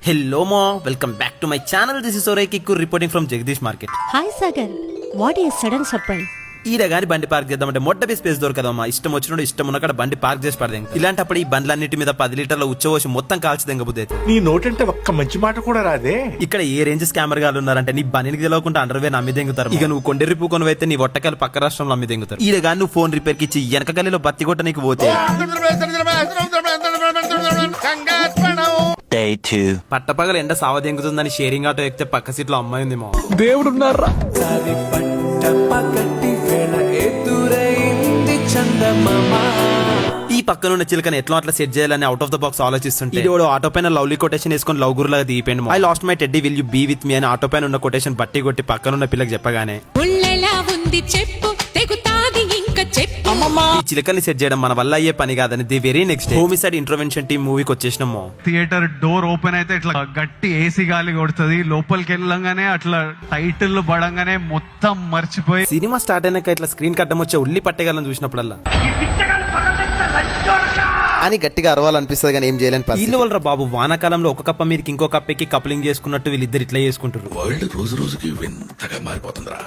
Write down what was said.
Hello mo, welcome back to my channel. This is Oray Kikku reporting from Jagdish Market. Hi Sagar, what is sudden surprise? ఈడ గాని బండి park చేద్దామంటే మొట్టపై space దొరకదమ్మా. ఇష్టం వచ్చినప్పుడు ఇష్టం ఉన్నక్కడ బండి పార్క్ చేసి పడదేం. ఇలాంటప్పుడు ఈ బండ్లన్నిటి మీద 10 లీటర్ల ఉచ్చవోసి మొత్తం కాల్చి దెంగబుద్ది అవుతుంది. నీ నోటంటే ఒక్క మంచి మాట కూడా రాదే. ఇక్కడ ఏ రేంజ్ స్కామర్ గాలు ఉన్నారంటే నీ బండికి తెలియకుండా అండర్వేర్ అమ్మి దెంగుతారు. ఇక నువ్వు కొండెరి పూకొని అయితే నీ ఒట్టకాయలు పక్క రాష్ట్రంలో అమ్మి దెంగుతారు. ఈడ గాని నువ్వు ఫోన్ రిపేర్ కి ఇచ్చి వెనక గల్లీలో బత్తి కొట్ట నీకు పోతే Day 2. పట్టపగల ఎండ సావ దెంగుతుందని షేరింగ్ ఆటో ఎక్కితే పక్క సీట్ లో అమ్మాయి ఉంది మా. దేవుడున్నారా. ఈ పక్కనున్న చిలకని ఎట్లా అట్లా సెట్ చేయాలని అవుట్ ఆఫ్ ద బాక్స్ ఆలోచిస్తుంటే ఆటో పైన లవ్లీ కొటేషన్ వేసుకొని లవ్ గురులాగా దిగిపోయింది. I lost my teddy will you be with me అని ఆటో పైన ఉన్న కొటేషన్ బట్టి కొట్టి పక్కనున్న పిల్లకి చెప్పగానే ఈ చిలకల్ని సెట్ చేయడం మన వల్ల అయ్యే పని కాదని the very next day homicide intervention team మూవీకి వచ్చేసినాము. థియేటర్ డోర్ ఓపెన్ అయితే ఇట్లా గట్టి ఏసీ గాలి కొడుతుంది. లోపలికి వెళ్ళంగానే అట్లా టైటిల్ పడంగానే మొత్తం మర్చిపోయి సినిమా స్టార్ట్ అయినాక ఇట్లా స్క్రీన్ కట్టం వచ్చే ఉల్లి పట్టేగాలని చూసినప్పుడల్లా అని గట్టిగా అరవాలనిపిస్తుంది కానీ ఏం చేయలేని వీళ్ళు వాళ్ళ బాబు వానాకాలంలో ఒక కప్ప మీదకి ఇంకో కప్పకి కప్లింగ్ చేసుకున్నట్టు వీళ్ళిద్దరు ఇట్లా చేసుకుంటారు. వరల్డ్ రోజు రోజుకి వింతగా మారిపోతుందిరా.